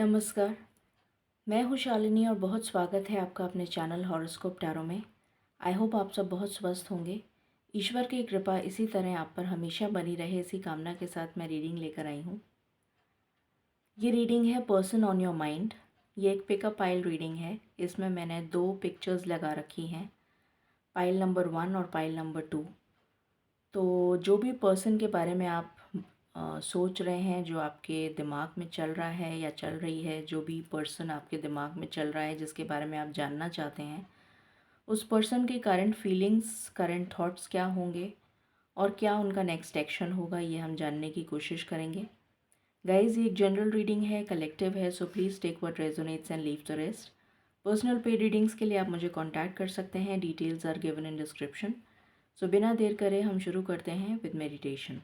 नमस्कार। मैं हूँ शालिनी और बहुत स्वागत है आपका अपने चैनल हॉरोस्कोप टैरो में। आई होप आप सब बहुत स्वस्थ होंगे। ईश्वर की कृपा इसी तरह आप पर हमेशा बनी रहे, इसी कामना के साथ मैं रीडिंग लेकर आई हूँ। ये रीडिंग है पर्सन ऑन योर माइंड। ये एक पिकअप पाइल रीडिंग है। इसमें मैंने 2 पिक्चर्स लगा रखी हैं, पाइल नंबर 1 और पाइल नंबर 2। तो जो भी पर्सन के बारे में आप सोच रहे हैं, जो आपके दिमाग में चल रहा है या चल रही है, जो भी पर्सन आपके दिमाग में चल रहा है, जिसके बारे में आप जानना चाहते हैं, उस पर्सन के करंट फीलिंग्स, करंट थॉट्स क्या होंगे और क्या उनका नेक्स्ट एक्शन होगा, ये हम जानने की कोशिश करेंगे। गाइज, ये एक जनरल रीडिंग है, कलेक्टिव है, so please take what resonates and leave the rest. Personal paid readings के लिए आप मुझे कॉन्टैक्ट कर सकते हैं। Details are given in description. So बिना देर करे हम शुरू करते हैं विद मेडिटेशन।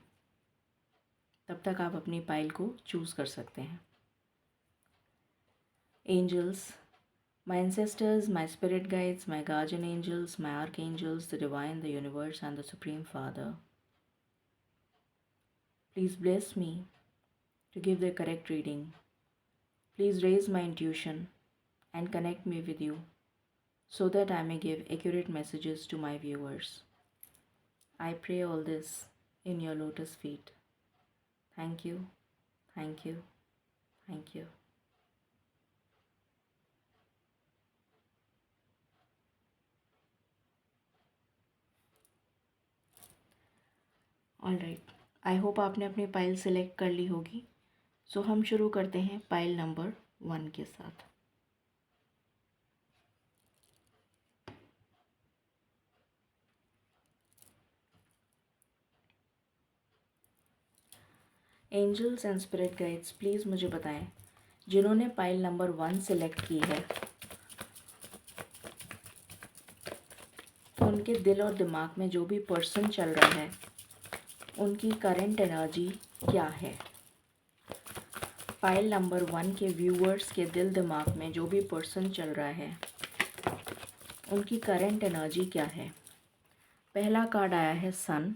तब तक आप अपनी पाइल को चूज़ कर सकते हैं। Angels, my ancestors, my spirit guides, my guardian angels, my archangels, the divine, the universe, and the Supreme Father, please bless me to give the correct reading. Please raise my intuition and connect me with you so that I may give accurate messages to my viewers. I pray all this in your lotus feet. Thank you, thank you, thank you. All right, I hope आपने अपनी pile select कर ली होगी। सो हम शुरू करते हैं pile number 1 के साथ। Angels and spirit guides, please मुझे बताएं, जिन्होंने पाइल नंबर 1 सेलेक्ट की है, उनके दिल और दिमाग में जो भी पर्सन चल रहा है, उनकी करंट एनर्जी क्या है। पाइल नंबर 1 के व्यूअर्स के दिल दिमाग में जो भी पर्सन चल रहा है, उनकी करंट एनर्जी क्या है। पहला कार्ड आया है सन।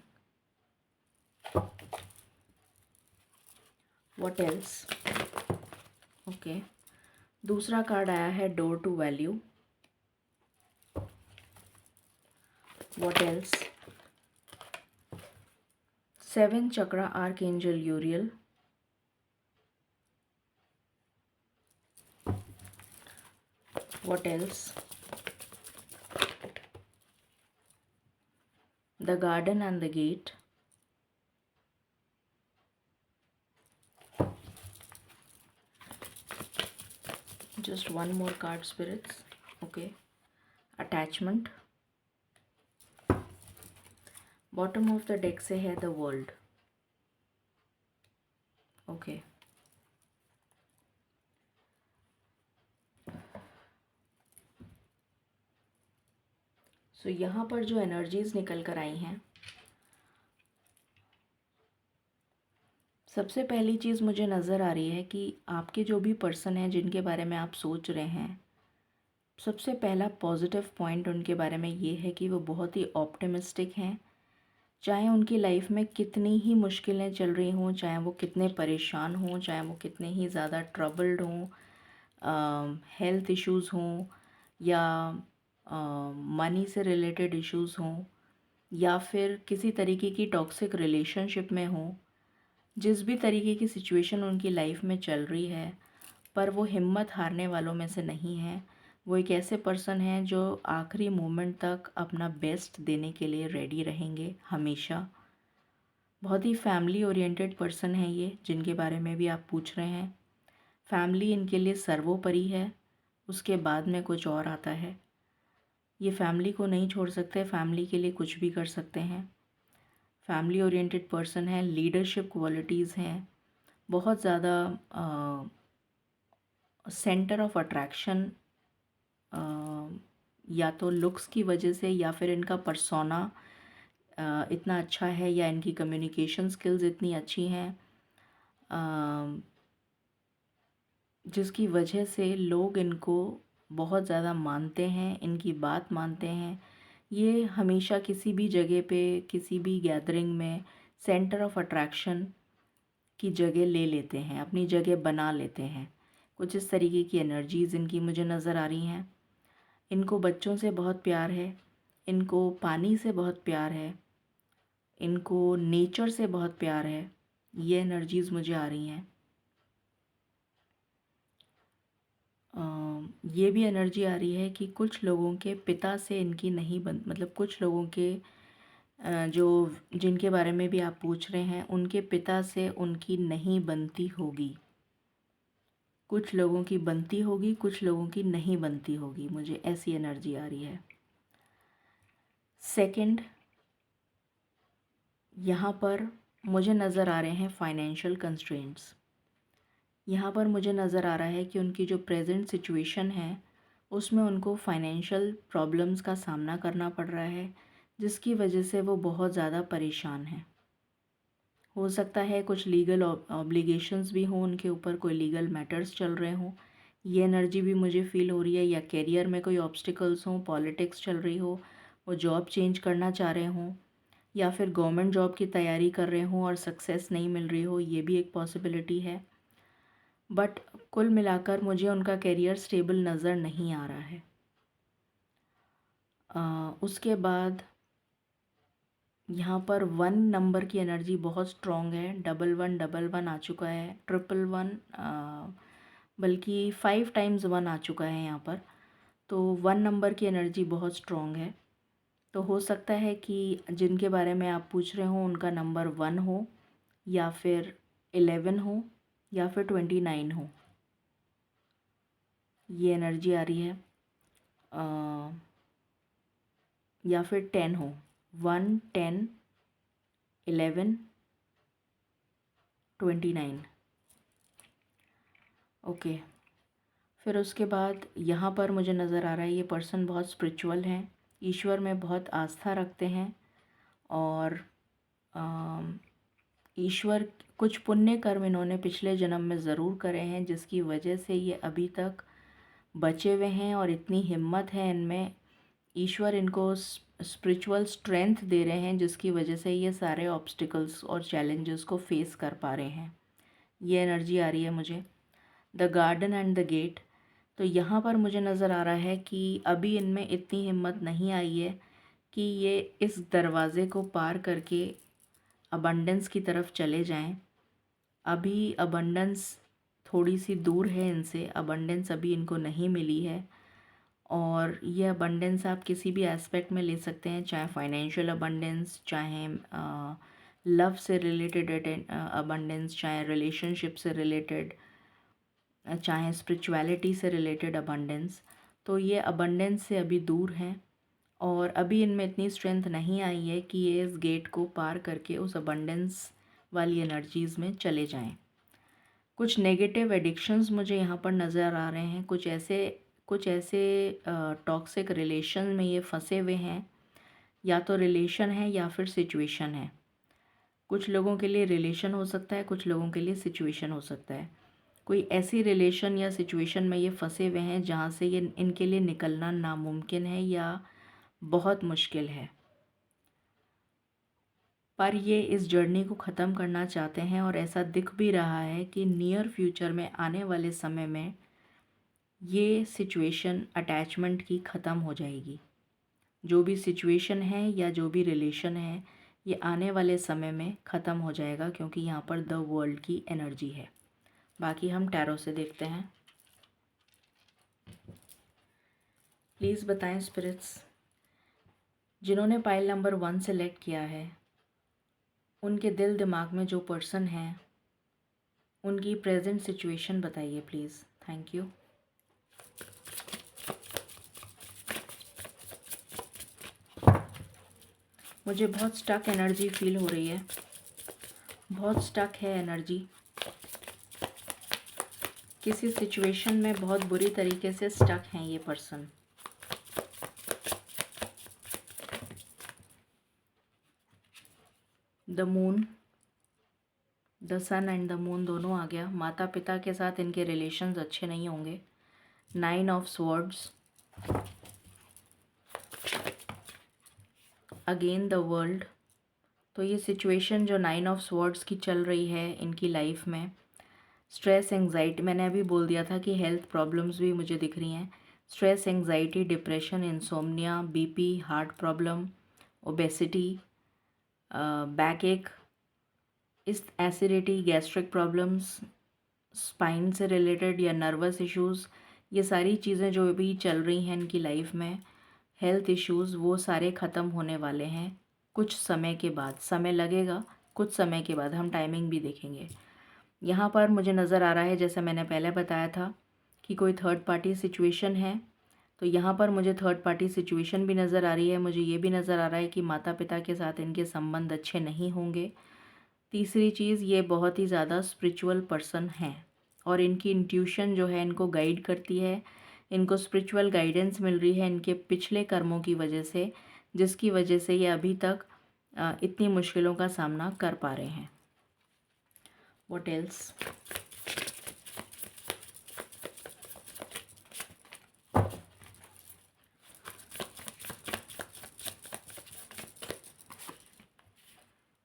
What else? ओके। दूसरा कार्ड आया है door to value. What else? 7 chakra archangel Uriel. What else? The garden and the gate. Just one more card, spirits. Okay. Attachment. Bottom of the deck से है the world. Okay. So यहाँ पर जो energies निकल कर आई हैं, सबसे पहली चीज़ मुझे नज़र आ रही है कि आपके जो भी पर्सन हैं, जिनके बारे में आप सोच रहे हैं, सबसे पहला पॉजिटिव पॉइंट उनके बारे में ये है कि वो बहुत ही ऑप्टिमिस्टिक हैं। चाहे उनकी लाइफ में कितनी ही मुश्किलें चल रही हों, चाहे वो कितने परेशान हों, चाहे वो कितने ही ज़्यादा ट्रबल्ड हों, हेल्थ इश्यूज़ हों या मनी से रिलेटेड इश्यूज़ हों या फिर किसी तरीके की टॉक्सिक रिलेशनशिप में हों, जिस भी तरीके की सिचुएशन उनकी लाइफ में चल रही है, पर वो हिम्मत हारने वालों में से नहीं है। वो एक ऐसे पर्सन हैं जो आखिरी मोमेंट तक अपना बेस्ट देने के लिए रेडी रहेंगे हमेशा। बहुत ही फैमिली ओरिएंटेड पर्सन है ये, जिनके बारे में भी आप पूछ रहे हैं। फैमिली इनके लिए सर्वोपरि है, उसके बाद में कुछ और आता है। ये फैमिली को नहीं छोड़ सकते, फैमिली के लिए कुछ भी कर सकते हैं। फैमिली ओरिएंटेड पर्सन है, लीडरशिप क्वालिटीज़ हैं, बहुत ज़्यादा सेंटर ऑफ अट्रैक्शन या तो लुक्स की वजह से या फिर इनका पर्सोना इतना अच्छा है या इनकी कम्युनिकेशन स्किल्स इतनी अच्छी हैं, जिसकी वजह से लोग इनको बहुत ज़्यादा मानते हैं, इनकी बात मानते हैं। ये हमेशा किसी भी जगह पे, किसी भी गैदरिंग में सेंटर ऑफ अट्रैक्शन की जगह ले लेते हैं, अपनी जगह बना लेते हैं। कुछ इस तरीके की एनर्जीज़ इनकी मुझे नज़र आ रही हैं। इनको बच्चों से बहुत प्यार है, इनको पानी से बहुत प्यार है, इनको नेचर से बहुत प्यार है। ये एनर्जीज़ मुझे आ रही हैं। ये भी एनर्जी आ रही है कि कुछ लोगों के पिता से इनकी नहीं बन मतलब कुछ लोगों के जो जिनके बारे में भी आप पूछ रहे हैं उनके पिता से उनकी नहीं बनती होगी। कुछ लोगों की बनती होगी, कुछ लोगों की नहीं बनती होगी, मुझे ऐसी एनर्जी आ रही है। सेकंड, यहाँ पर मुझे नज़र आ रहे हैं फाइनेंशियल कंस्ट्रेंट्स। यहाँ पर मुझे नज़र आ रहा है कि उनकी जो प्रेजेंट सिचुएशन है उसमें उनको फाइनेंशियल प्रॉब्लम्स का सामना करना पड़ रहा है, जिसकी वजह से वो बहुत ज़्यादा परेशान हैं। हो सकता है कुछ लीगल ऑब्लिगेशंस भी हों उनके ऊपर, कोई लीगल मैटर्स चल रहे हों, ये एनर्जी भी मुझे फ़ील हो रही है। या करियर में कोई ऑब्स्टिकल्स हों, पॉलिटिक्स चल रही हो, वो जॉब चेंज करना चाह रहे हों, या फिर गवर्नमेंट जॉब की तैयारी कर रहे हों और सक्सेस नहीं मिल रही हो, ये भी एक पॉसिबिलिटी है। बट कुल मिलाकर मुझे उनका करियर स्टेबल नज़र नहीं आ रहा है। उसके बाद यहाँ पर 1 नंबर की एनर्जी बहुत स्ट्रॉन्ग है। 1111 आ चुका है, 111 बल्कि 5 टाइम्स 1 आ चुका है यहाँ पर। तो 1 नंबर की एनर्जी बहुत स्ट्रॉन्ग है। तो हो सकता है कि जिनके बारे में आप पूछ रहे हो उनका नंबर 1 हो, या फिर 11 हो, या फिर 29 हो। ये एनर्जी आ रही है। या फिर 10 हो, 1, 10, 11, 29। ओके। फिर उसके बाद यहाँ पर मुझे नज़र आ रहा है ये पर्सन बहुत स्पिरिचुअल हैं, ईश्वर में बहुत आस्था रखते हैं, और ईश्वर कुछ पुण्य कर्म इन्होंने पिछले जन्म में ज़रूर करे हैं, जिसकी वजह से ये अभी तक बचे हुए हैं और इतनी हिम्मत है इनमें। ईश्वर इनको स्पिरिचुअल स्ट्रेंथ दे रहे हैं, जिसकी वजह से ये सारे ऑब्स्टिकल्स और चैलेंजेस को फेस कर पा रहे हैं। ये एनर्जी आ रही है मुझे। The garden and the gate. तो यहाँ पर मुझे नज़र आ रहा है कि अभी इनमें इतनी हिम्मत नहीं आई है कि ये इस दरवाज़े को पार करके अबंडेंस की तरफ चले जाएं। अभी अबंडेंस थोड़ी सी दूर है इनसे, अबंडेंस अभी इनको नहीं मिली है। और ये अबंडेंस आप किसी भी एस्पेक्ट में ले सकते हैं, चाहे फाइनेंशियल अबंडेंस, चाहे लव से रिलेटेड अबंडेंस, चाहे रिलेशनशिप से रिलेटेड, चाहे स्पिरिचुअलिटी से रिलेटेड अबंडेंस। तो ये अबंडेंस से अभी दूर हैं और अभी इनमें इतनी स्ट्रेंथ नहीं आई है कि ये इस गेट को पार करके उस अबंडेंस वाली एनर्जीज़ में चले जाएं। कुछ नेगेटिव एडिक्शंस मुझे यहाँ पर नज़र आ रहे हैं। कुछ ऐसे टॉक्सिक रिलेशन में ये फंसे हुए हैं, या तो रिलेशन है या फिर सिचुएशन है। कुछ लोगों के लिए रिलेशन हो सकता है, कुछ लोगों के लिए सिचुएशन हो सकता है। कोई ऐसी रिलेशन या सिचुएशन में ये फंसे हुए हैं जहाँ से ये इनके लिए निकलना नामुमकिन है या बहुत मुश्किल है। पर ये इस जर्नी को ख़त्म करना चाहते हैं, और ऐसा दिख भी रहा है कि नियर फ्यूचर में आने वाले समय में ये सिचुएशन अटैचमेंट की ख़त्म हो जाएगी। जो भी सिचुएशन है या जो भी रिलेशन है, ये आने वाले समय में ख़त्म हो जाएगा, क्योंकि यहाँ पर द वर्ल्ड की एनर्जी है। बाकी हम टैरो से देखते हैं। प्लीज़ बताएं स्पिरिट्स, जिन्होंने पाइल नंबर 1 सेलेक्ट किया है, उनके दिल दिमाग में जो पर्सन है उनकी प्रेजेंट सिचुएशन बताइए प्लीज़। Thank you. मुझे बहुत स्टक एनर्जी फील हो रही है, बहुत स्टक है एनर्जी। किसी सिचुएशन में बहुत बुरी तरीके से स्टक हैं ये person. The moon, the sun and the moon दोनों आ गया। माता पिता के साथ इनके रिलेशंस अच्छे नहीं होंगे। 9 of swords, again the world. तो ये सिचुएशन जो 9 ऑफ स्वॉर्ड्स की चल रही है इनकी लाइफ में, स्ट्रेस एंग्जाइटी, मैंने अभी बोल दिया था कि हेल्थ प्रॉब्लम्स भी मुझे दिख रही हैं। Stress anxiety, depression, insomnia, BP, heart problem, obesity, back एक, इस एसिडिटी, गैस्ट्रिक प्रॉब्लम्स, स्पाइन से रिलेटेड या नर्वस इश्यूज़, ये सारी चीज़ें जो भी चल रही हैं इनकी लाइफ में, हेल्थ इश्यूज़, वो सारे ख़त्म होने वाले हैं कुछ समय के बाद। समय लगेगा, कुछ समय के बाद हम टाइमिंग भी देखेंगे। यहाँ पर मुझे नज़र आ रहा है, जैसे मैंने पहले बताया था कि कोई थर्ड पार्टी सिचुएशन है, तो यहाँ पर मुझे थर्ड पार्टी सिचुएशन भी नज़र आ रही है। मुझे ये भी नज़र आ रहा है कि माता पिता के साथ इनके संबंध अच्छे नहीं होंगे। तीसरी चीज़, ये बहुत ही ज़्यादा स्पिरिचुअल पर्सन हैं और इनकी इंट्यूशन जो है इनको गाइड करती है। इनको स्पिरिचुअल गाइडेंस मिल रही है इनके पिछले कर्मों की वजह से, जिसकी वजह से ये अभी तक इतनी मुश्किलों का सामना कर पा रहे हैं। What else?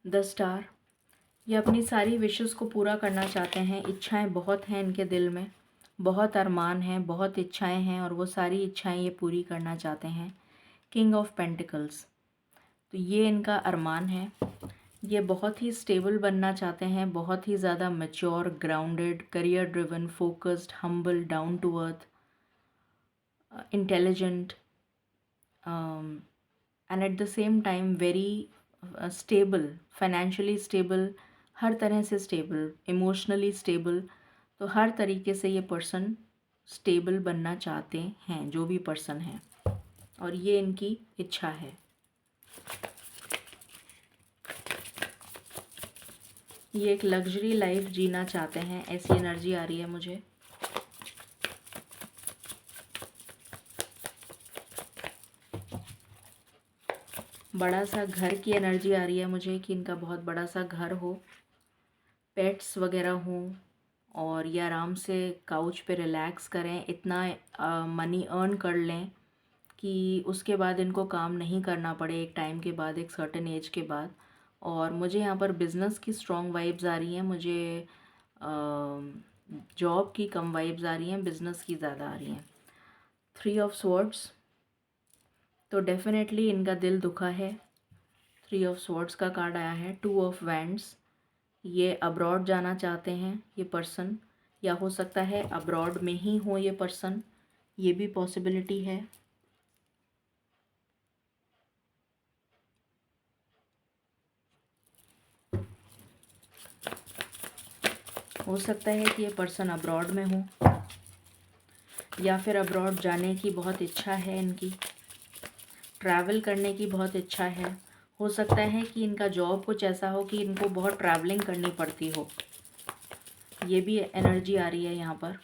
द स्टार, ये अपनी सारी विशेस को पूरा करना चाहते हैं। इच्छाएं बहुत हैं इनके दिल में, बहुत अरमान हैं, बहुत इच्छाएं हैं और वो सारी इच्छाएं ये पूरी करना चाहते हैं। किंग ऑफ पेंटिकल्स, तो ये इनका अरमान है। ये बहुत ही स्टेबल बनना चाहते हैं, बहुत ही ज़्यादा mature, grounded, career driven, focused, humble, down to earth, intelligent, and at the same time very stable, financially stable, हर तरह से स्टेबल, इमोशनली स्टेबल। तो हर तरीके से ये पर्सन स्टेबल बनना चाहते हैं, जो भी पर्सन है, और ये इनकी इच्छा है। ये एक लग्जरी लाइफ जीना चाहते हैं, ऐसी एनर्जी आ रही है मुझे। बड़ा सा घर की एनर्जी आ रही है मुझे कि इनका बहुत बड़ा सा घर हो, पेट्स वगैरह हों, और ये आराम से काउच पे रिलैक्स करें, इतना मनी अर्न कर लें कि उसके बाद इनको काम नहीं करना पड़े एक टाइम के बाद, एक सर्टेन एज के बाद। और मुझे यहाँ पर बिज़नेस की स्ट्रॉन्ग वाइब्स आ रही हैं, मुझे जॉब की कम वाइब्स आ रही हैं, बिज़नेस की ज़्यादा आ रही हैं। 3 ऑफ स्वॉर्ड्स, तो डेफिनेटली इनका दिल दुखा है। 3 ऑफ स्वॉर्ड्स का कार्ड आया है। 2 ऑफ वैंड्स, ये अब्रॉड जाना चाहते हैं ये पर्सन, या हो सकता है अब्रॉड में ही हो ये पर्सन, ये भी पॉसिबिलिटी है। हो सकता है कि ये पर्सन अब्रॉड में हो, या फिर अब्रॉड जाने की बहुत इच्छा है इनकी, ट्रैवल करने की बहुत इच्छा है। हो सकता है कि इनका जॉब कुछ ऐसा हो कि इनको बहुत ट्रैवलिंग करनी पड़ती हो, ये भी एनर्जी आ रही है यहाँ पर।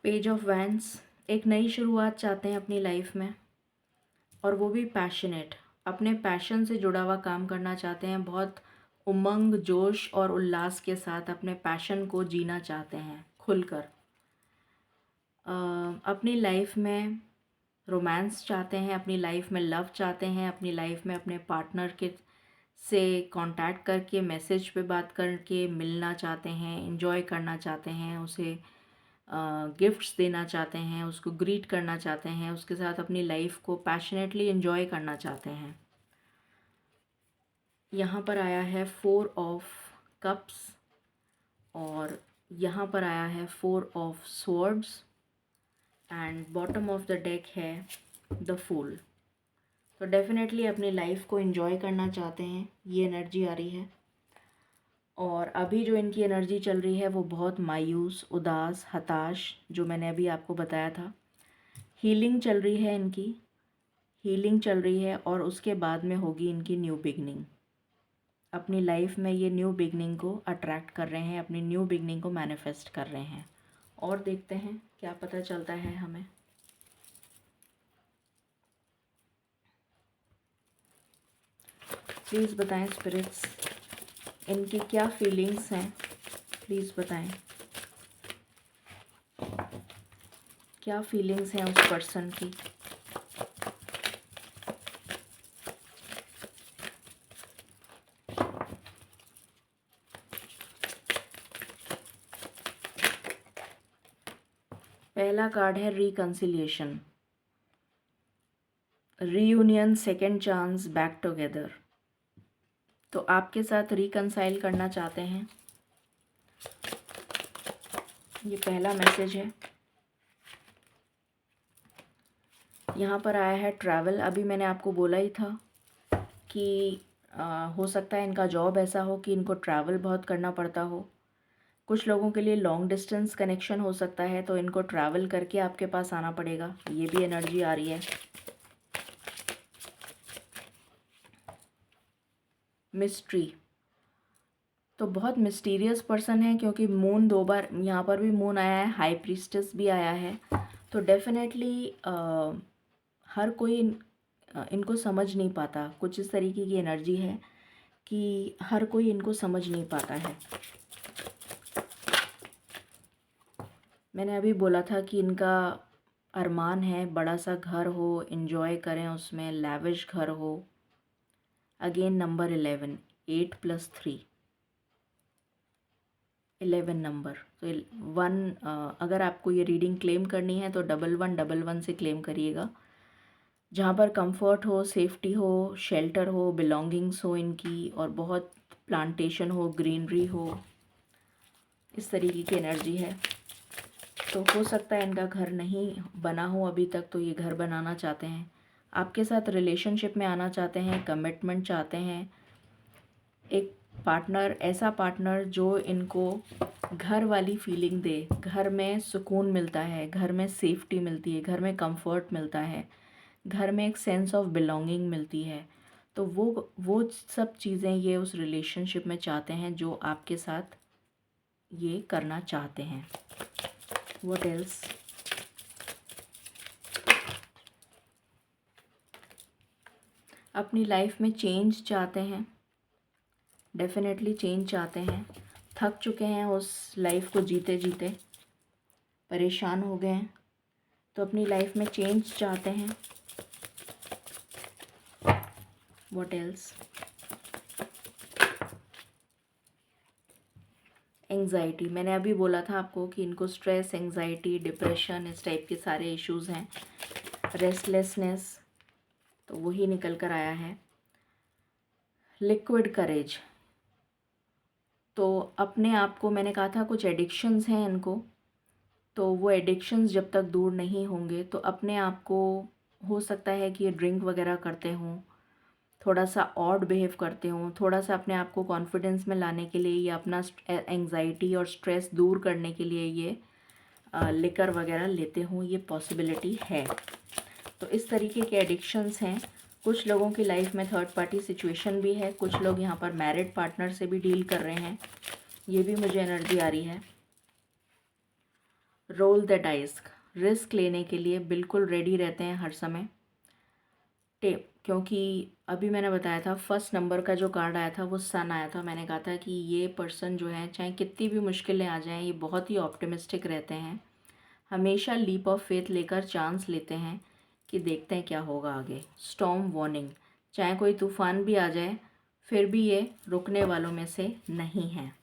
पेज ऑफ वैंड्स, एक नई शुरुआत चाहते हैं अपनी लाइफ में, और वो भी पैशनेट, अपने पैशन से जुड़ा हुआ काम करना चाहते हैं। बहुत उमंग, जोश और उल्लास के साथ अपने पैशन को जीना चाहते हैं खुलकर। अपनी लाइफ में रोमांस चाहते हैं, अपनी लाइफ में लव चाहते हैं, अपनी लाइफ में अपने पार्टनर के से कांटेक्ट करके, मैसेज पे बात करके मिलना चाहते हैं, एंजॉय करना चाहते हैं, उसे गिफ्ट्स देना चाहते हैं, उसको ग्रीट करना चाहते हैं, उसके साथ अपनी लाइफ को पैशनेटली एंजॉय करना चाहते हैं। यहाँ पर आया है 4 ऑफ कप्स, और यहाँ पर आया है 4 of swords, and bottom of the deck है द फूल। तो डेफिनेटली अपनी लाइफ को एंजॉय करना चाहते हैं, ये एनर्जी आ रही है। और अभी जो इनकी एनर्जी चल रही है वो बहुत मायूस, उदास, हताश, जो मैंने अभी आपको बताया था। हीलिंग चल रही है इनकी, हीलिंग चल रही है, और उसके बाद में होगी इनकी न्यू बिगनिंग। अपनी लाइफ में ये न्यू बिगनिंग को अट्रैक्ट कर रहे हैं, अपनी न्यू बिगनिंग को मैनिफेस्ट कर रहे हैं। और देखते हैं क्या पता चलता है हमें। प्लीज़ बताएं स्पिरिट्स, इनकी क्या फीलिंग्स हैं, प्लीज़ बताएं क्या फीलिंग्स हैं उस पर्सन की? पहला कार्ड है reconciliation, reunion, second chance, back together. तो आपके साथ रिकंसाइल करना चाहते हैं, ये पहला मैसेज है। यहाँ पर आया है ट्रैवल। अभी मैंने आपको बोला ही था कि हो सकता है इनका जॉब ऐसा हो कि इनको ट्रैवल बहुत करना पड़ता हो। कुछ लोगों के लिए लॉन्ग डिस्टेंस कनेक्शन हो सकता है, तो इनको ट्रैवल करके आपके पास आना पड़ेगा, ये भी एनर्जी आ रही है। मिस्ट्री, तो बहुत मिस्टीरियस पर्सन है, क्योंकि मून 2 बार यहाँ पर भी मून आया है, हाई प्रीस्टेस भी आया है। तो डेफिनेटली हर कोई इनको समझ नहीं पाता। कुछ इस तरीके की एनर्जी है कि हर कोई इनको समझ नहीं पाता है। मैंने अभी बोला था कि इनका अरमान है बड़ा सा घर हो, एंजॉय करें उसमें, लैविश घर हो। Again number 11, 8 + 3, 11 number. तो 1, अगर आपको ये रीडिंग क्लेम करनी है तो 1111 से क्लेम करिएगा, जहाँ पर कंफर्ट हो, सेफ्टी हो, शेल्टर हो, बिलोंगिंग्स हो इनकी, और बहुत प्लांटेशन हो, ग्रीनरी हो, इस तरीके की एनर्जी है। तो हो सकता है इनका घर नहीं बना हो अभी तक, तो ये घर बनाना चाहते हैं, आपके साथ रिलेशनशिप में आना चाहते हैं, कमिटमेंट चाहते हैं। एक पार्टनर, ऐसा पार्टनर जो इनको घर वाली फीलिंग दे, घर में सुकून मिलता है, घर में सेफ्टी मिलती है, घर में कंफर्ट मिलता है, घर में एक सेंस ऑफ बिलोंगिंग मिलती है। तो वो सब चीज़ें ये उस रिलेशनशिप में चाहते हैं जो आपके साथ ये करना चाहते हैं। What else? अपनी लाइफ में चेंज चाहते हैं, डेफिनेटली चेंज चाहते हैं। थक चुके हैं उस लाइफ को जीते जीते, परेशान हो गए हैं, तो अपनी लाइफ में चेंज चाहते हैं। What else? एंग्जाइटी, मैंने अभी बोला था आपको कि इनको स्ट्रेस, एंग्जाइटी, डिप्रेशन, इस टाइप के सारे इश्यूज़ हैं। रेस्टलेसनेस, तो वही निकल कर आया है। लिक्विड करेज, तो अपने आप को, मैंने कहा था कुछ एडिक्शंस हैं इनको, तो वो एडिक्शंस जब तक दूर नहीं होंगे तो अपने आप को, हो सकता है कि ये ड्रिंक वगैरह करते हों, थोड़ा सा ऑड बिहेव करते हों, थोड़ा सा अपने आप को कॉन्फिडेंस में लाने के लिए या अपना एंग्जाइटी और स्ट्रेस दूर करने के लिए ये लिकर वगैरह लेते हों, ये पॉसिबिलिटी है। तो इस तरीके के एडिक्शंस हैं। कुछ लोगों की लाइफ में थर्ड पार्टी सिचुएशन भी है, कुछ लोग यहाँ पर मैरिड पार्टनर से भी डील कर रहे हैं, ये भी मुझे एनर्जी आ रही है। रोल द डाइस, रिस्क लेने के लिए बिल्कुल रेडी रहते हैं हर समय। टेप, क्योंकि अभी मैंने बताया था फर्स्ट नंबर का जो कार्ड आया था वो सन आया था। मैंने कहा था कि ये पर्सन जो है, चाहे कितनी भी मुश्किलें आ जाएं, ये बहुत ही ऑप्टिमिस्टिक रहते हैं, हमेशा लीप ऑफ फेथ लेकर चांस लेते हैं कि देखते हैं क्या होगा आगे। स्टॉर्म वार्निंग, चाहे कोई तूफान भी आ जाए फिर भी ये रुकने वालों में से नहीं हैं।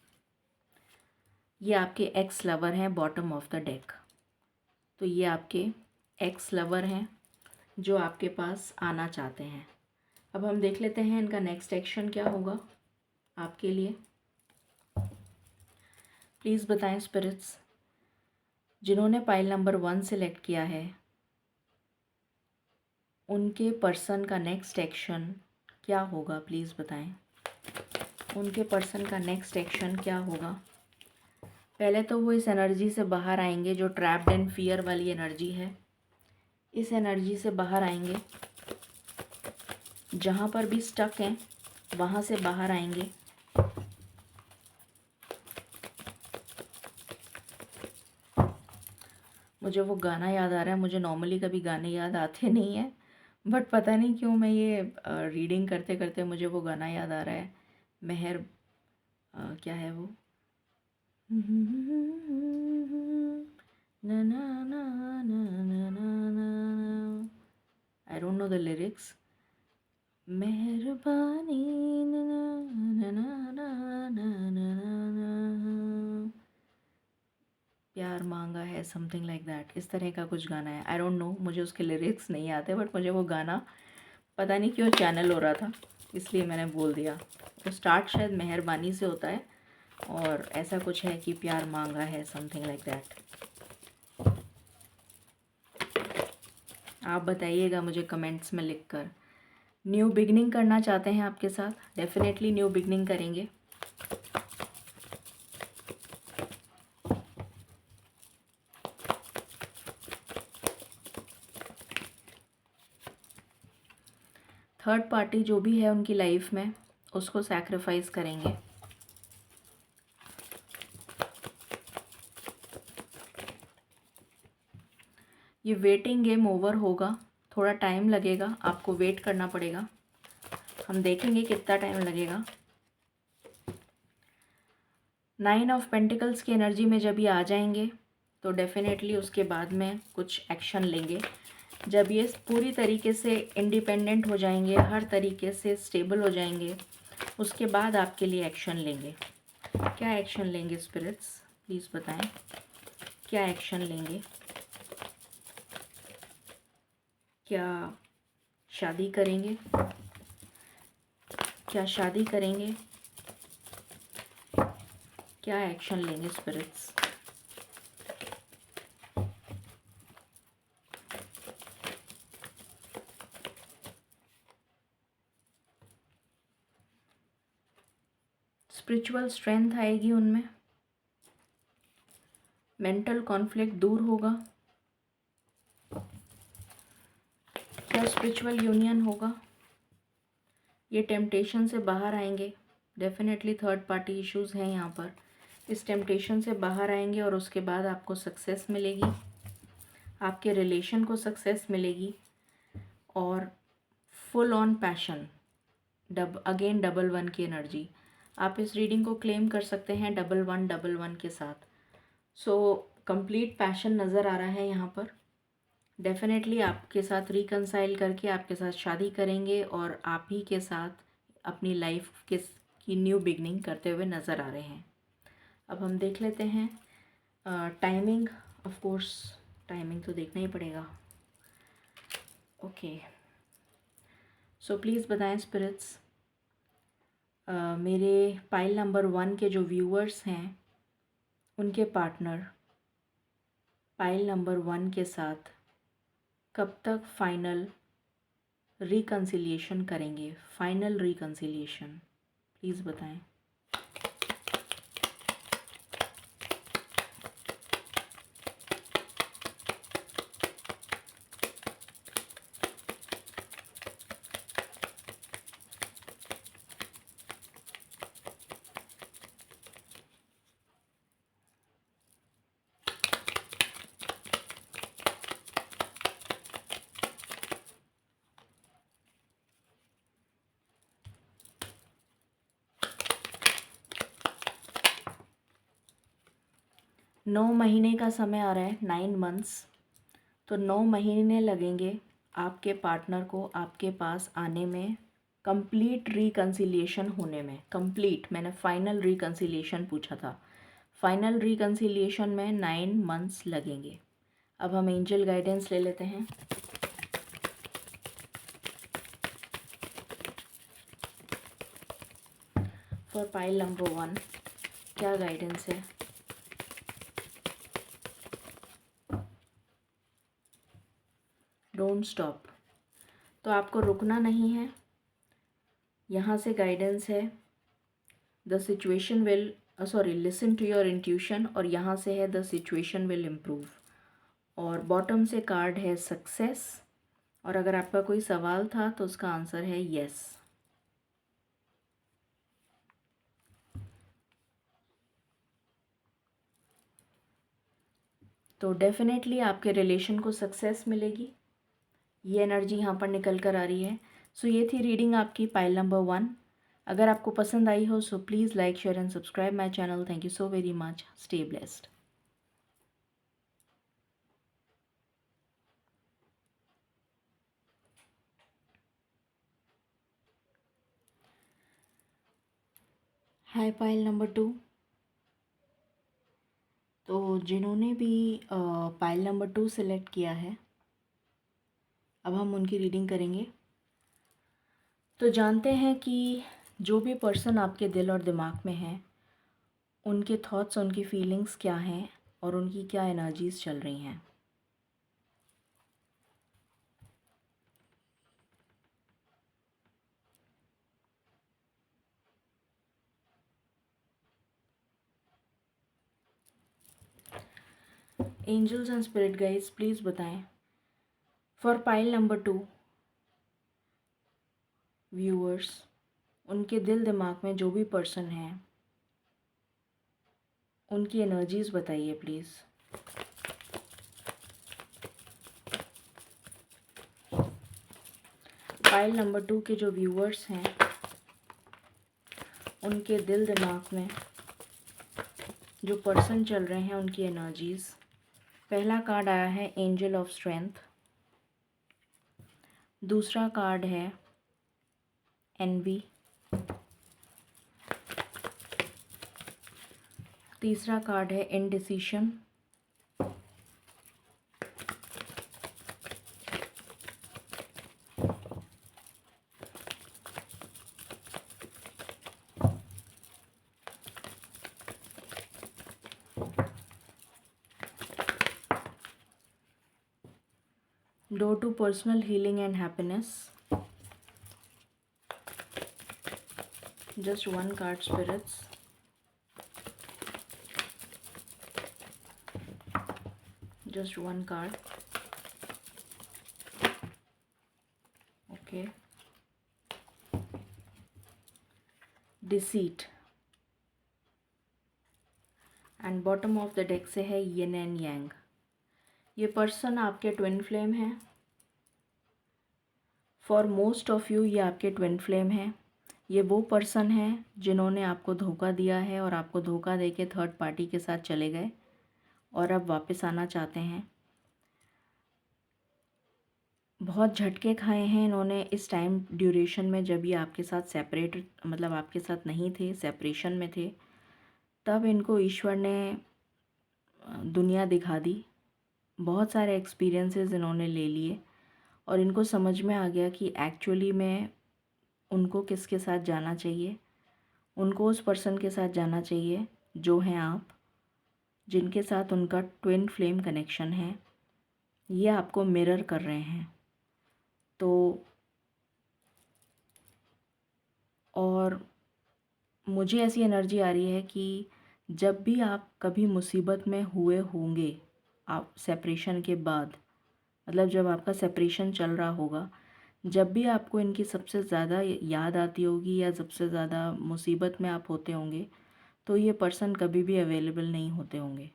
ये आपके एक्स लवर हैं, बॉटम ऑफ द डेक। तो ये आपके एक्स लवर हैं जो आपके पास आना चाहते हैं। अब हम देख लेते हैं इनका नेक्स्ट एक्शन क्या होगा आपके लिए। प्लीज़ बताएं स्पिरिट्स, जिन्होंने पाइल नंबर 1 सेलेक्ट किया है, उनके पर्सन का नेक्स्ट एक्शन क्या होगा? प्लीज़ बताएं उनके पर्सन का नेक्स्ट एक्शन क्या होगा। पहले तो वो इस एनर्जी से बाहर आएंगे जो ट्रैप्ड एंड फियर वाली एनर्जी है, इस एनर्जी से बाहर आएंगे। जहाँ पर भी स्टक हैं वहाँ से बाहर आएंगे। मुझे वो गाना याद आ रहा है, मुझे नॉर्मली कभी गाने याद आते नहीं हैं, बट पता नहीं क्यों मैं ये रीडिंग करते करते मुझे वो गाना याद आ रहा है। मेहर, क्या है वो? na na na na na na na. I don't know the lyrics. मेहरबानी ना ना ना ना ना ना ना, प्यार मांगा है, समथिंग लाइक दैट, इस तरह का कुछ गाना है। आई डोंट नो, मुझे उसके लिरिक्स नहीं आते, बट मुझे वो गाना पता नहीं क्यों चैनल हो रहा था, इसलिए मैंने बोल दिया। तो स्टार्ट शायद मेहरबानी से होता है और ऐसा कुछ है कि प्यार मांगा है, समथिंग लाइक दैट। आप बताइएगा मुझे कमेंट्स में लिखकर। न्यू बिगनिंग करना चाहते हैं आपके साथ, डेफिनेटली न्यू बिगनिंग करेंगे। थर्ड पार्टी जो भी है उनकी लाइफ में, उसको सैक्रिफाइस करेंगे। ये वेटिंग गेम ओवर होगा, थोड़ा टाइम लगेगा, आपको वेट करना पड़ेगा। हम देखेंगे कितना टाइम लगेगा। 9 ऑफ पेंटिकल्स की एनर्जी में जब ये आ जाएंगे तो डेफिनेटली उसके बाद में कुछ एक्शन लेंगे। जब ये पूरी तरीके से इंडिपेंडेंट हो जाएंगे, हर तरीके से स्टेबल हो जाएंगे, उसके बाद आपके लिए एक्शन लेंगे। क्या एक्शन लेंगे स्पिरिट्स, प्लीज़ बताएं, क्या एक्शन लेंगे? क्या शादी करेंगे? क्या शादी करेंगे? क्या एक्शन लेंगे स्पिरिट्स? स्पिरिचुअल स्ट्रेंथ आएगी उनमें, मेंटल कॉन्फ्लिक्ट दूर होगा, क्या स्पिरिचुअल यूनियन होगा, ये टेम्पटेशन से बाहर आएंगे। डेफिनेटली थर्ड पार्टी इश्यूज़ हैं यहाँ पर, इस टेम्पटेशन से बाहर आएंगे और उसके बाद आपको सक्सेस मिलेगी, आपके रिलेशन को सक्सेस मिलेगी और full on passion, again double one की एनर्जी। आप इस रीडिंग को क्लेम कर सकते हैं डबल वन के साथ। सो कंप्लीट पैशन नज़र आ रहा है यहाँ पर। डेफिनेटली आपके साथ रिकंसाइल करके आपके साथ शादी करेंगे और आप ही के साथ अपनी लाइफ की न्यू बिगनिंग करते हुए नज़र आ रहे हैं। अब हम देख लेते हैं टाइमिंग। ऑफ कोर्स टाइमिंग तो देखना ही पड़ेगा। ओके, सो प्लीज़ बताएं स्पिरिट्स, मेरे पाइल नंबर 1 के जो व्यूअर्स हैं उनके पार्टनर पाइल नंबर 1 के साथ कब तक फाइनल रिकंसिलिएशन करेंगे, फाइनल रिकंसिलिएशन, प्लीज़ बताएं। नौ महीने का समय आ रहा है, 9 मंथ्स, तो 9 महीने लगेंगे आपके पार्टनर को आपके पास आने में, कंप्लीट रिकंसिलिएशन होने में। कंप्लीट, मैंने फाइनल रिकंसिलिएशन पूछा था, फाइनल रिकंसिलिएशन में 9 मंथ्स लगेंगे। अब हम एंजल गाइडेंस ले लेते हैं। फॉर पाइल नंबर 1 क्या गाइडेंस है? डोंट स्टॉप, तो आपको रुकना नहीं है। यहाँ से गाइडेंस है the situation will listen to your intuition, और यहाँ से है द सिचुएशन विल इम्प्रूव, और बॉटम से कार्ड है सक्सेस, और अगर आपका कोई सवाल था तो उसका आंसर है यस। तो डेफिनेटली आपके रिलेशन को सक्सेस मिलेगी, ये एनर्जी यहाँ पर निकल कर आ रही है। सो ये थी रीडिंग आपकी पाइल नंबर 1। अगर आपको पसंद आई हो so please like, share and subscribe my channel. Thank you so very much. Stay blessed. Hi pile number 2। तो जिन्होंने भी पाइल नंबर 2 सेलेक्ट किया है, अब हम उनकी रीडिंग करेंगे। तो जानते हैं कि जो भी पर्सन आपके दिल और दिमाग में है, उनके थॉट्स, उनकी फीलिंग्स क्या हैं और उनकी क्या एनर्जीज़ चल रही हैं। Angels and spirit guides please बताएं फॉर पाइल नंबर 2 व्यूअर्स, उनके दिल दिमाग में जो भी पर्सन है, उनकी एनर्जीज़ बताइए प्लीज़। पाइल नंबर 2 के जो व्यूअर्स हैं, उनके दिल दिमाग में जो पर्सन चल रहे हैं, उनकी एनर्जीज़। पहला कार्ड आया है एंजल ऑफ स्ट्रेंथ, दूसरा कार्ड है एनवी, तीसरा कार्ड है indecision, door to personal healing and happiness. Just one card, spirits. Just one card. Okay. Deceit. And bottom of the deck से है यिन एंड यांग। ये person आपके twin flame है। For most of you ये आपके twin flame है। ये वो पर्सन है जिन्होंने आपको धोखा दिया है और आपको धोखा देके थर्ड पार्टी के साथ चले गए और अब वापस आना चाहते हैं। बहुत झटके खाए हैं इन्होंने इस टाइम ड्यूरेशन में, जब ये आपके साथ सेपरेट, मतलब आपके साथ नहीं थे, सेपरेशन में थे, तब इनको ईश्वर ने दुनिया दिखा दी। बहुत सारे एक्सपीरियंसेस इन्होंने ले लिए और इनको समझ में आ गया कि एक्चुअली में उनको किसके साथ जाना चाहिए। उनको उस पर्सन के साथ जाना चाहिए जो हैं आप, जिनके साथ उनका ट्विन फ्लेम कनेक्शन है। ये आपको मिरर कर रहे हैं। तो और मुझे ऐसी एनर्जी आ रही है कि जब भी आप कभी मुसीबत में हुए होंगे, आप सेपरेशन के बाद, मतलब जब आपका सेपरेशन चल रहा होगा, जब भी आपको इनकी सबसे ज़्यादा याद आती होगी या सबसे ज़्यादा मुसीबत में आप होते होंगे, तो ये पर्सन कभी भी अवेलेबल नहीं होते होंगे।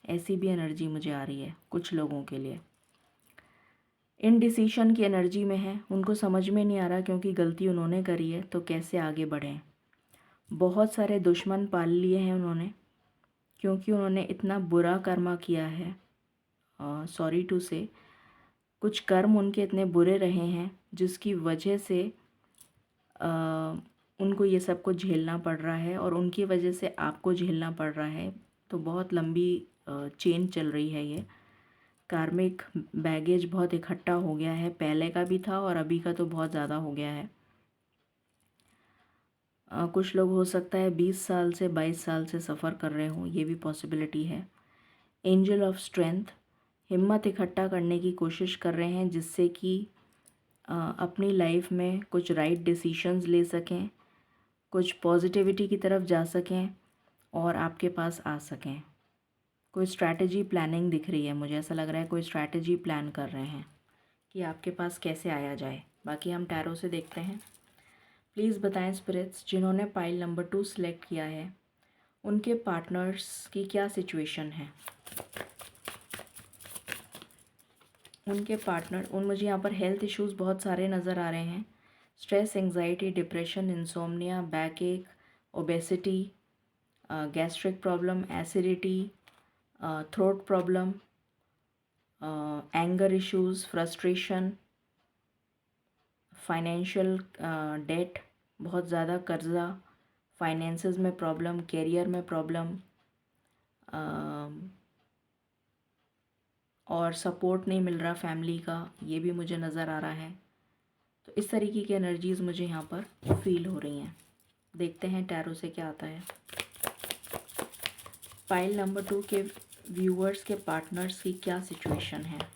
ऐसी भी एनर्जी मुझे आ रही है कुछ लोगों के लिए। इनडिसीशन की एनर्जी में है। उनको समझ में नहीं आ रहा क्योंकि गलती उन्होंने करी है, तो कैसे आगे बढ़ें। बहुत सारे दुश्मन पाल लिए हैं उन्होंने, क्योंकि उन्होंने इतना बुरा कर्मा किया है। सॉरी टू से, कुछ कर्म उनके इतने बुरे रहे हैं जिसकी वजह से उनको ये सब कुछ झेलना पड़ रहा है और उनकी वजह से आपको झेलना पड़ रहा है। तो बहुत लंबी चेन चल रही है। ये कार्मिक बैगेज बहुत इकट्ठा हो गया है, पहले का भी था और अभी का तो बहुत ज़्यादा हो गया है। कुछ लोग हो सकता है 20 साल से 22 साल से सफ़र कर रहे हों, ये भी पॉसिबिलिटी है। एंजल ऑफ स्ट्रेंथ हिम्मत इकट्ठा करने की कोशिश कर रहे हैं जिससे कि अपनी लाइफ में कुछ राइट डिसीशंस ले सकें, कुछ पॉजिटिविटी की तरफ जा सकें और आपके पास आ सकें। कोई स्ट्रैटेजी प्लानिंग दिख रही है, मुझे ऐसा लग रहा है कोई स्ट्रैटेजी प्लान कर रहे हैं कि आपके पास कैसे आया जाए। बाकी हम टैरो से देखते हैं। प्लीज़ बताएं स्पिरिट्स, जिन्होंने पाइल नंबर 2 सेलेक्ट किया है, उनके पार्टनर्स की क्या सिचुएशन है। उनके पार्टनर, मुझे यहाँ पर हेल्थ इश्यूज़ बहुत सारे नज़र आ रहे हैं। Stress, anxiety, depression, insomnia, back ache, obesity, gastric problem, acidity, throat problem, anger issues, frustration, financial debt, बहुत ज़्यादा कर्जा, फाइनेंसेस में प्रॉब्लम, करियर में प्रॉब्लम, और सपोर्ट नहीं मिल रहा फैमिली का, ये भी मुझे नज़र आ रहा है। तो इस तरीके की एनर्जीज़ मुझे यहाँ पर फील हो रही हैं। देखते हैं टैरो से क्या आता है। पाइल नंबर 2 के व्यूअर्स के पार्टनर्स की क्या सिचुएशन है।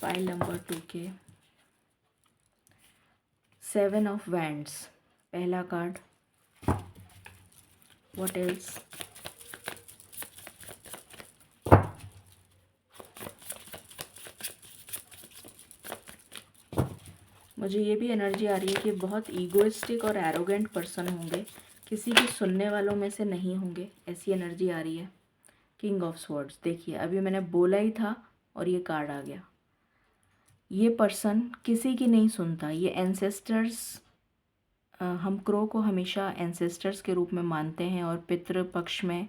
पाइल नंबर 2 के 7 ऑफ वैंड्स, पहला कार्ड। What else. मुझे ये भी एनर्जी आ रही है कि बहुत ईगोइस्टिक और एरोगेंट पर्सन होंगे, किसी की सुनने वालों में से नहीं होंगे, ऐसी एनर्जी आ रही है। किंग ऑफ स्वॉर्ड्स, देखिए अभी मैंने बोला ही था और ये कार्ड आ गया। ये पर्सन किसी की नहीं सुनता। ये एंसेस्टर्स, हम क्रो को हमेशा एंसेस्टर्स के रूप में मानते हैं और पितृ पक्ष में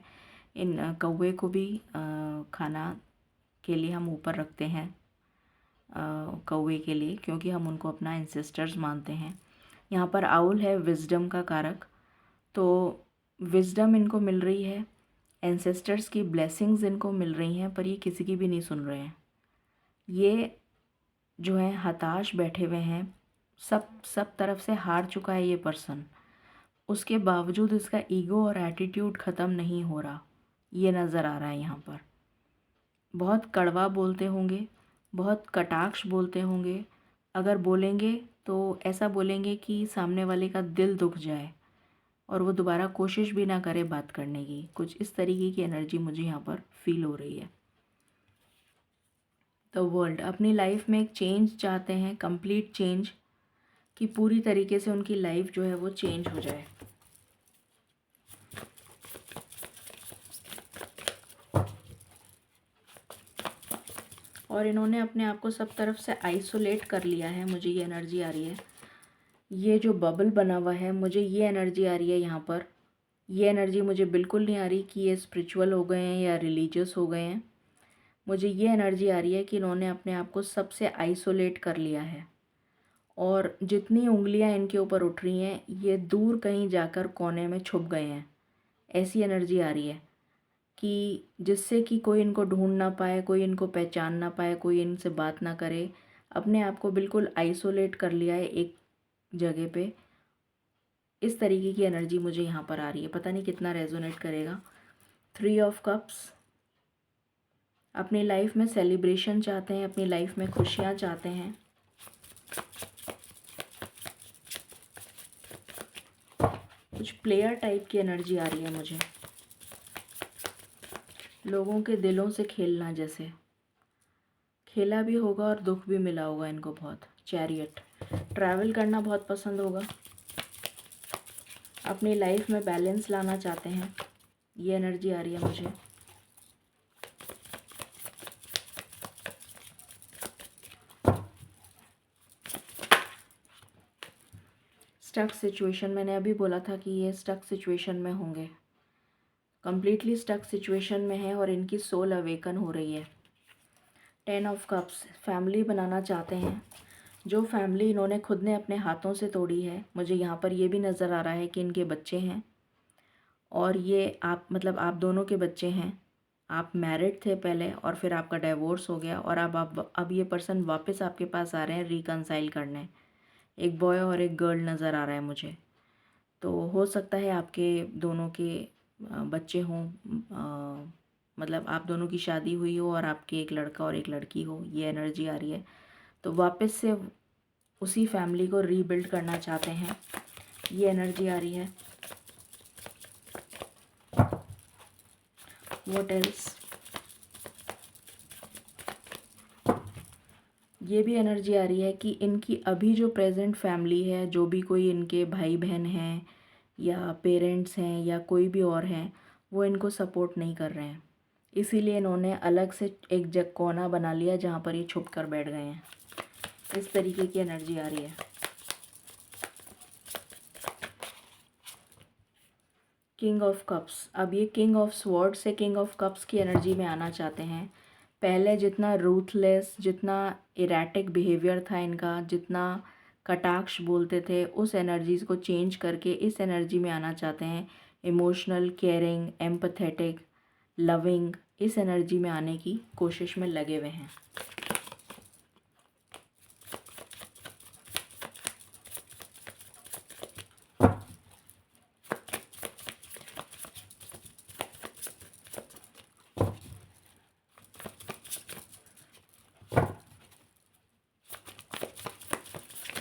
इन कौवे को भी खाना के लिए हम ऊपर रखते हैं, कौवे के लिए, क्योंकि हम उनको अपना एंसेस्टर्स मानते हैं। यहाँ पर आउल है विजडम का कारक, तो विजडम इनको मिल रही है, एंसेस्टर्स की ब्लेसिंग्स इनको मिल रही हैं, पर ये किसी की भी नहीं सुन रहे हैं। ये जो है हताश बैठे हुए हैं, सब तरफ से हार चुका है ये पर्सन। उसके बावजूद इसका ईगो और एटीट्यूड ख़त्म नहीं हो रहा, ये नज़र आ रहा है यहाँ पर। बहुत कड़वा बोलते होंगे, बहुत कटाक्ष बोलते होंगे। अगर बोलेंगे तो ऐसा बोलेंगे कि सामने वाले का दिल दुख जाए और वो दोबारा कोशिश भी ना करे बात करने की। कुछ इस तरीके की एनर्जी मुझे यहाँ पर फील हो रही है। द वर्ल्ड अपनी लाइफ में एक चेंज चाहते हैं, कंप्लीट चेंज, कि पूरी तरीके से उनकी लाइफ जो है वो चेंज हो जाए। और इन्होंने अपने आप को सब तरफ से आइसोलेट कर लिया है, मुझे ये एनर्जी आ रही है। ये जो बबल बना हुआ है, मुझे ये एनर्जी आ रही है यहाँ पर। ये एनर्जी मुझे बिल्कुल नहीं आ रही कि ये स्पिरिचुअल हो गए हैं या रिलीजियस हो गए हैं। मुझे ये एनर्जी आ रही है कि इन्होंने अपने आप को सबसे आइसोलेट कर लिया है और जितनी उंगलियां इनके ऊपर उठ रही हैं ये दूर कहीं जाकर कोने में छुप गए हैं। ऐसी एनर्जी आ रही है कि जिससे कि कोई इनको ढूंढ ना पाए, कोई इनको पहचान ना पाए, कोई इनसे बात ना करे। अपने आप को बिल्कुल आइसोलेट कर लिया है एक जगह पे। इस तरीके की एनर्जी मुझे यहाँ पर आ रही है, पता नहीं कितना रेजोनेट करेगा। 3 ऑफ कप्स, अपनी लाइफ में सेलिब्रेशन चाहते हैं, अपनी लाइफ में खुशियाँ चाहते हैं। कुछ प्लेयर टाइप की एनर्जी आ रही है मुझे, लोगों के दिलों से खेलना, जैसे खेला भी होगा और दुख भी मिला होगा इनको बहुत। चैरियट, ट्रैवल करना बहुत पसंद होगा, अपनी लाइफ में बैलेंस लाना चाहते हैं, ये एनर्जी आ रही है मुझे। स्टक सिचुएशन, मैंने अभी बोला था कि ये स्टक सिचुएशन में होंगे, कम्प्लीटली स्टक सिचुएशन में है और इनकी सोल अवेकन हो रही है। 10 ऑफ कप्स, फैमिली बनाना चाहते हैं। जो फैमिली इन्होंने खुद ने अपने हाथों से तोड़ी है, मुझे यहाँ पर ये भी नज़र आ रहा है कि इनके बच्चे हैं और ये आप मतलब आप दोनों के बच्चे हैं। आप मैरिड थे पहले और फिर आपका डिवोर्स हो गया और अब ये पर्सन वापस आपके पास आ रहे हैं रिकंसाइल करने। एक बॉय और एक गर्ल नज़र आ रहा है मुझे। तो हो सकता है आपके दोनों के बच्चे हों, मतलब आप दोनों की शादी हुई हो और आपके एक लड़का और एक लड़की हो, ये एनर्जी आ रही है। तो वापस से उसी फैमिली को रीबिल्ड करना चाहते हैं, ये एनर्जी आ रही है। व्हाट एल्स, ये भी एनर्जी आ रही है कि इनकी अभी जो प्रेजेंट फैमिली है, जो भी कोई इनके भाई बहन हैं या पेरेंट्स हैं या कोई भी और हैं, वो इनको सपोर्ट नहीं कर रहे हैं। इसीलिए इन्होंने अलग से एक जग कोना बना लिया जहाँ पर ये छुप कर बैठ गए हैं। इस तरीके की एनर्जी आ रही है। किंग ऑफ कप्स, अब ये किंग ऑफ स्वॉर्ड से किंग ऑफ कप्स की एनर्जी में आना चाहते हैं। पहले जितना रूथलेस, जितना इरेटिक बिहेवियर था इनका, जितना कटाक्ष बोलते थे, उस एनर्जीज़ को चेंज करके इस एनर्जी में आना चाहते हैं। इमोशनल, केयरिंग, एम्पैथेटिक, लविंग, इस एनर्जी में आने की कोशिश में लगे हुए हैं।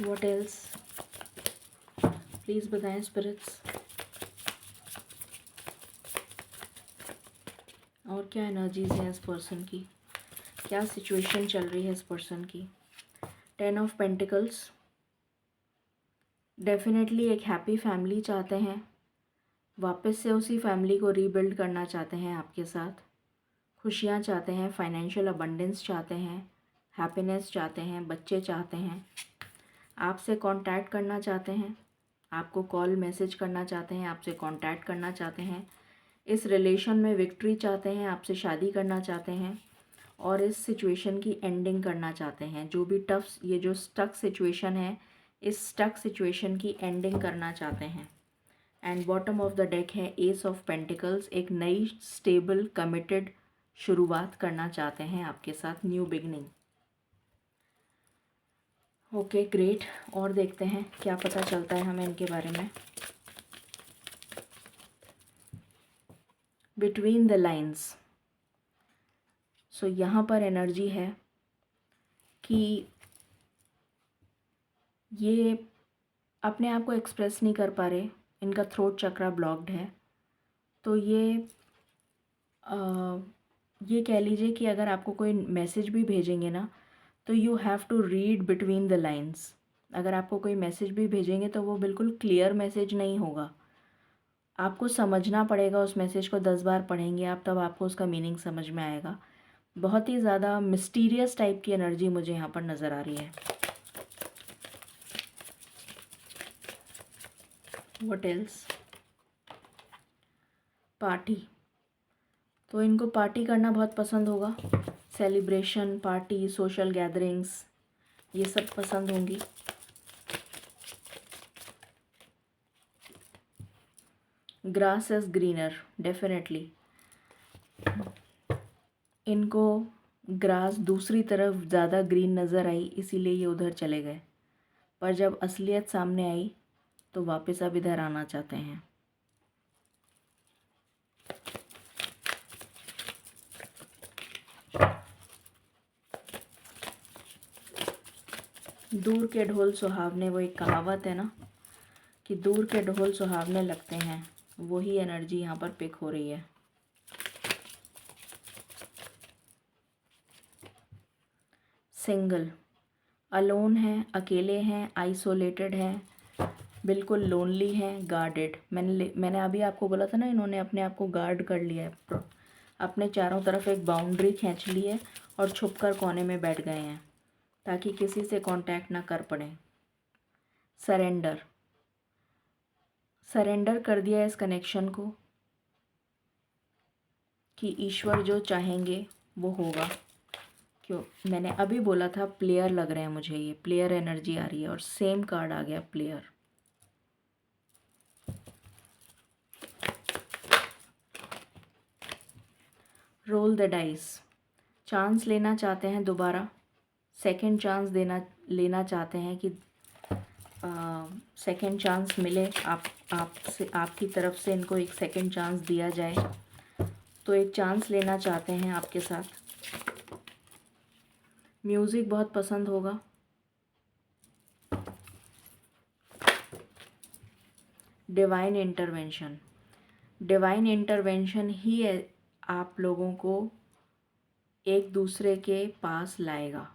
What else? प्लीज़ बताएं स्पिरिट्स। और क्या एनर्जीज़ हैं इस पर्सन की, क्या सिचुएशन चल रही है इस पर्सन की। 10 ऑफ पेंटिकल्स, डेफिनेटली एक हैप्पी फैमिली चाहते हैं, वापस से उसी फैमिली को रीबिल्ड करना चाहते हैं आपके साथ। खुशियाँ चाहते हैं, फाइनेंशियल अबंडेंस चाहते हैं, हैप्पीनेस चाहते हैं, बच्चे चाहते हैं, आपसे कांटेक्ट करना चाहते हैं, आपको कॉल मैसेज करना चाहते हैं, आपसे कांटेक्ट करना चाहते हैं, इस रिलेशन में विक्ट्री चाहते हैं, आपसे शादी करना चाहते हैं और इस सिचुएशन की एंडिंग करना चाहते हैं। जो भी ये जो स्टक सिचुएशन है, इस स्टक सिचुएशन की एंडिंग करना चाहते हैं। And bottom of the deck है एस ऑफ पेंटिकल्स, एक नई स्टेबल कमिटेड शुरुआत करना चाहते हैं आपके साथ, न्यू बिगनिंग। ओके ग्रेट, और देखते हैं क्या पता चलता है हमें इनके बारे में। बिटवीन द लाइन्स, सो यहाँ पर एनर्जी है कि ये अपने आप को एक्सप्रेस नहीं कर पा रहे, इनका थ्रोट चक्रा ब्लॉक्ड है। तो ये कह लीजिए कि अगर आपको कोई मैसेज भी भेजेंगे ना, तो you have to read between the lines. अगर आपको कोई मैसेज भी भेजेंगे तो वो बिल्कुल क्लियर मैसेज नहीं होगा, आपको समझना पड़ेगा। उस मैसेज को 10 बार पढ़ेंगे आप, तब आपको उसका मीनिंग समझ में आएगा। बहुत ही ज़्यादा मिस्टीरियस टाइप की एनर्जी मुझे यहाँ पर नज़र आ रही है। What else? पार्टी, तो इनको पार्टी करना बहुत पसंद होगा। सेलिब्रेशन, पार्टी, सोशल गैदरिंग्स, ये सब पसंद होंगी। ग्रास इज ग्रीनर, डेफिनेटली इनको ग्रास दूसरी तरफ ज़्यादा ग्रीन नज़र आई, इसीलिए ये उधर चले गए। पर जब असलियत सामने आई तो वापस अब इधर आना चाहते हैं। दूर के ढोल सुहावने, वो एक कहावत है ना कि दूर के ढोल सुहावने लगते हैं, वही एनर्जी यहाँ पर पिक हो रही है। सिंगल, अलोन है, अकेले हैं, आइसोलेटेड हैं, बिल्कुल लोनली हैं, गार्डेड। मैंने अभी आपको बोला था ना, इन्होंने अपने आप को गार्ड कर लिया है, अपने चारों तरफ एक बाउंड्री खींच ली है और छुपकर कोने में बैठ गए हैं ताकि किसी से कांटेक्ट ना कर पड़े। सरेंडर कर दिया इस कनेक्शन को कि ईश्वर जो चाहेंगे वो होगा। क्यों, मैंने अभी बोला था प्लेयर लग रहे हैं मुझे, ये प्लेयर एनर्जी आ रही है और सेम कार्ड आ गया, player. Roll the dice, chance लेना चाहते हैं दोबारा, सेकंड चांस लेना चाहते हैं कि सेकंड चांस मिले आपसे, आपकी तरफ से इनको एक सेकंड चांस दिया जाए। तो एक चांस लेना चाहते हैं आपके साथ। म्यूज़िक बहुत पसंद होगा। डिवाइन इंटरवेंशन, डिवाइन इंटरवेंशन ही आप लोगों को एक दूसरे के पास लाएगा।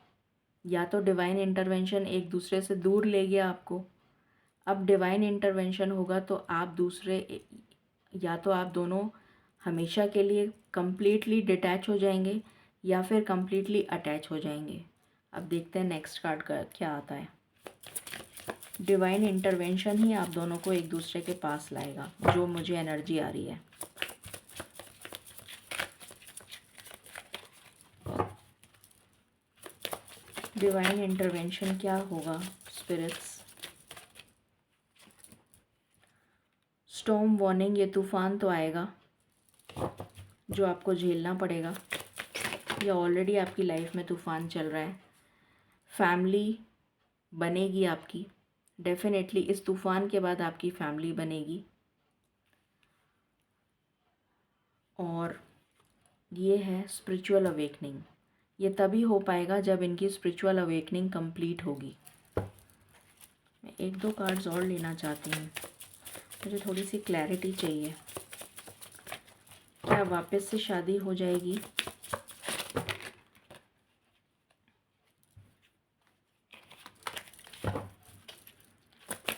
या तो डिवाइन इंटरवेंशन एक दूसरे से दूर ले गया आपको, अब डिवाइन इंटरवेंशन होगा तो या तो आप दोनों हमेशा के लिए कंप्लीटली डिटैच हो जाएंगे या फिर कंप्लीटली अटैच हो जाएंगे। अब देखते हैं नेक्स्ट कार्ड का क्या आता है। डिवाइन इंटरवेंशन ही आप दोनों को एक दूसरे के पास लाएगा, जो मुझे एनर्जी आ रही है। डिवाइन इंटरवेंशन क्या होगा स्पिरिट्स? स्टॉर्म वार्निंग, ये तूफ़ान तो आएगा जो आपको झेलना पड़ेगा। ये ऑलरेडी आपकी लाइफ में तूफ़ान चल रहा है। फैमिली बनेगी आपकी, डेफिनेटली इस तूफ़ान के बाद आपकी फैमिली बनेगी। और ये है स्पिरिचुअल अवेकनिंग। ये तभी हो पाएगा जब इनकी स्पिरिचुअल अवेकनिंग कंप्लीट होगी। मैं एक दो कार्ड्स और लेना चाहती हूँ, मुझे थोड़ी सी क्लैरिटी चाहिए। क्या वापस से शादी हो जाएगी?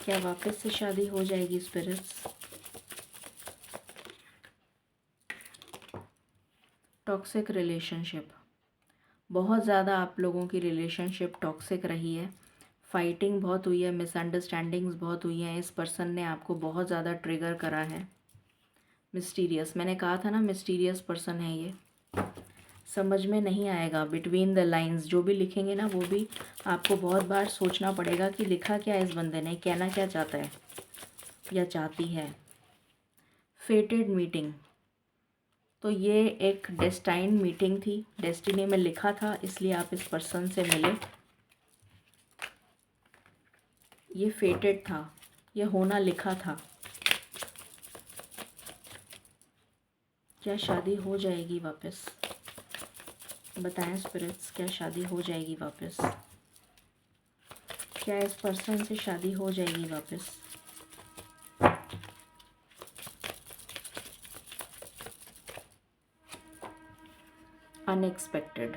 क्या वापस से शादी हो जाएगी स्पिरिट्स? टॉक्सिक रिलेशनशिप, बहुत ज़्यादा आप लोगों की रिलेशनशिप टॉक्सिक रही है। फाइटिंग बहुत हुई है, मिसअंडरस्टैंडिंग्स बहुत हुई हैं। इस पर्सन ने आपको बहुत ज़्यादा ट्रिगर करा है। मिस्टीरियस, मैंने कहा था ना मिस्टीरियस पर्सन है ये। समझ में नहीं आएगा, बिटवीन द लाइंस जो भी लिखेंगे ना वो भी आपको बहुत बार सोचना पड़ेगा कि लिखा क्या इस बंदे ने, कहना क्या चाहता है या चाहती है। फेटेड मीटिंग, तो ये एक डेस्टाइन मीटिंग थी, डेस्टिनी में लिखा था, इसलिए आप इस पर्सन से मिले। ये फेटेड था, ये होना लिखा था। क्या शादी हो जाएगी वापस? बताएं स्पिरिट्स, क्या शादी हो जाएगी वापस? क्या इस पर्सन से शादी हो जाएगी वापस? अनएक्सपेक्टेड,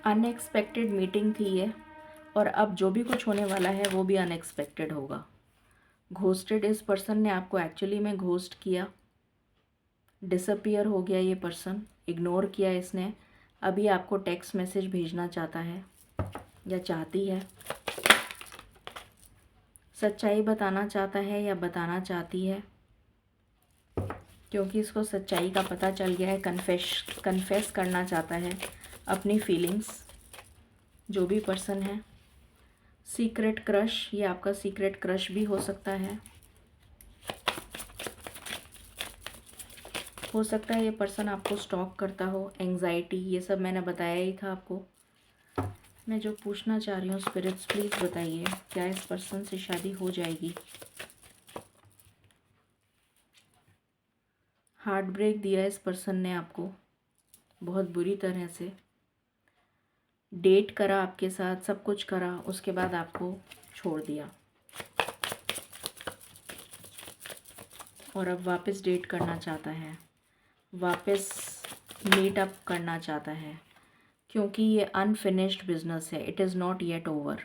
अनएक्सपेक्टेड मीटिंग थी ये, और अब जो भी कुछ होने वाला है वो भी अनएक्सपेक्टेड होगा। घोस्टेड, इस पर्सन ने आपको एक्चुअली में घोस्ट किया, डिसअपियर हो गया ये पर्सन, इग्नोर किया इसने। अभी आपको टेक्स्ट मैसेज भेजना चाहता है या चाहती है, सच्चाई बताना चाहता है या बताना चाहती है, क्योंकि इसको सच्चाई का पता चल गया है। कन्फेस करना चाहता है अपनी फीलिंग्स, जो भी पर्सन है। सीक्रेट क्रश, ये आपका सीक्रेट क्रश भी हो सकता है। हो सकता है ये पर्सन आपको स्टॉक करता हो, एंग्जाइटी, ये सब मैंने बताया ही था आपको। मैं जो पूछना चाह रही हूँ स्पिरिट्स प्लीज़ बताइए, क्या इस पर्सन से शादी हो जाएगी? हार्ट ब्रेक दिया इस पर्सन ने आपको बहुत बुरी तरह से। डेट करा आपके साथ, सब कुछ करा, उसके बाद आपको छोड़ दिया और अब वापस डेट करना चाहता है, वापस मीटअप करना चाहता है, क्योंकि ये अनफिनिश्ड बिजनेस है। It is not yet over,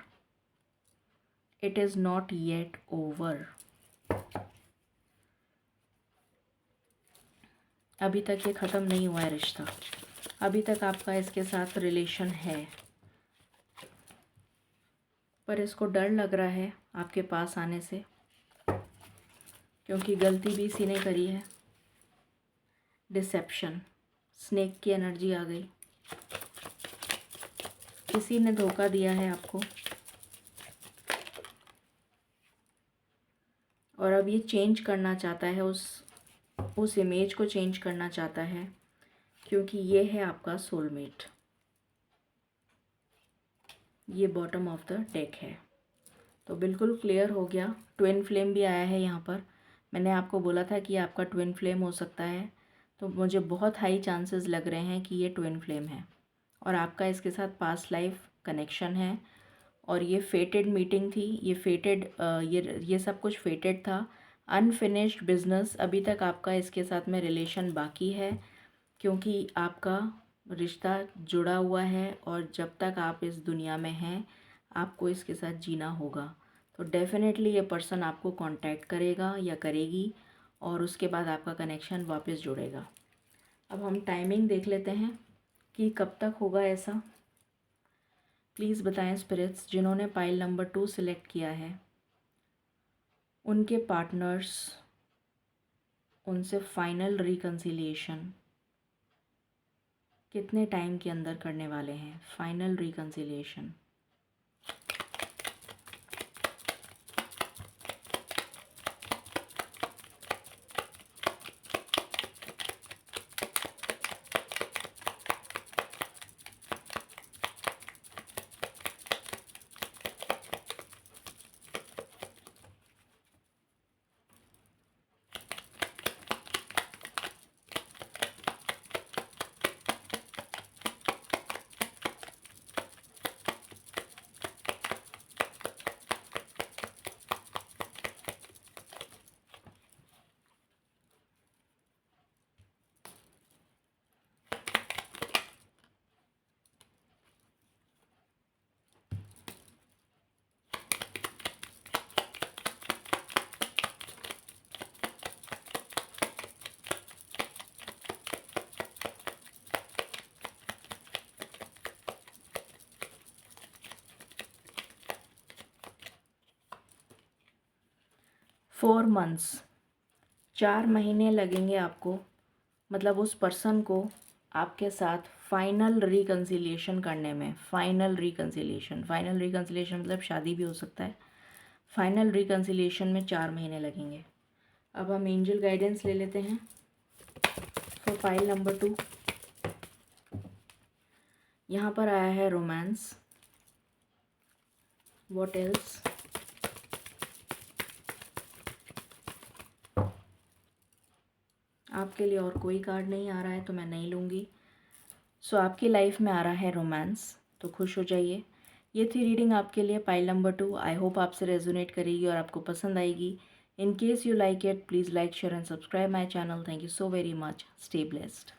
it is not yet over. अभी तक ये ख़त्म नहीं हुआ है रिश्ता, अभी तक आपका इसके साथ रिलेशन है, पर इसको डर लग रहा है आपके पास आने से, क्योंकि गलती भी इसी ने करी है। डिसेप्शन, स्नेक की एनर्जी आ गई, किसी ने धोखा दिया है आपको और अब ये चेंज करना चाहता है, उस इमेज को चेंज करना चाहता है, क्योंकि ये है आपका सोलमेट। ये बॉटम ऑफ द डेक है, तो बिल्कुल क्लियर हो गया। ट्विन फ्लेम भी आया है यहाँ पर, मैंने आपको बोला था कि आपका ट्विन फ्लेम हो सकता है, तो मुझे बहुत हाई चांसेस लग रहे हैं कि ये ट्विन फ्लेम है और आपका इसके साथ पास्ट लाइफ कनेक्शन है। और ये फेटेड मीटिंग थी, ये फेटेड, ये सब कुछ फेटेड था। अनफिनिश्ड बिजनेस, अभी तक आपका इसके साथ में रिलेशन बाकी है, क्योंकि आपका रिश्ता जुड़ा हुआ है और जब तक आप इस दुनिया में हैं आपको इसके साथ जीना होगा। तो डेफिनेटली ये पर्सन आपको कांटेक्ट करेगा या करेगी और उसके बाद आपका कनेक्शन वापस जुड़ेगा। अब हम टाइमिंग देख लेते हैं कि कब तक होगा ऐसा। प्लीज़ बताएं स्पिरिट्स, जिन्होंने पाइल नंबर 2 सिलेक्ट किया है उनके पार्टनर्स, उनसे फाइनल रिकन्सिलिएशन कितने टाइम के अंदर करने वाले हैं? Final reconciliation. 4 मंथ्स, 4 महीने लगेंगे आपको, मतलब उस पर्सन को आपके साथ फाइनल रिकन्सिलिएशन करने में। फाइनल रिकन्सिलिएशन मतलब शादी भी हो सकता है। फाइनल रिकन्सिलिएशन में 4 महीने लगेंगे। अब हम एंजल गाइडेंस ले लेते हैं फॉर फाइल नंबर 2। यहाँ पर आया है रोमांस। What else? आपके लिए और कोई कार्ड नहीं आ रहा है तो मैं नहीं लूँगी। सो आपकी लाइफ में आ रहा है रोमांस, तो खुश हो जाइए। ये थी रीडिंग आपके लिए, पाइल नंबर 2। आई होप आपसे रेजोनेट करेगी और आपको पसंद आएगी। In case you like it, please like, share and subscribe my channel. Thank you so very much. Stay blessed.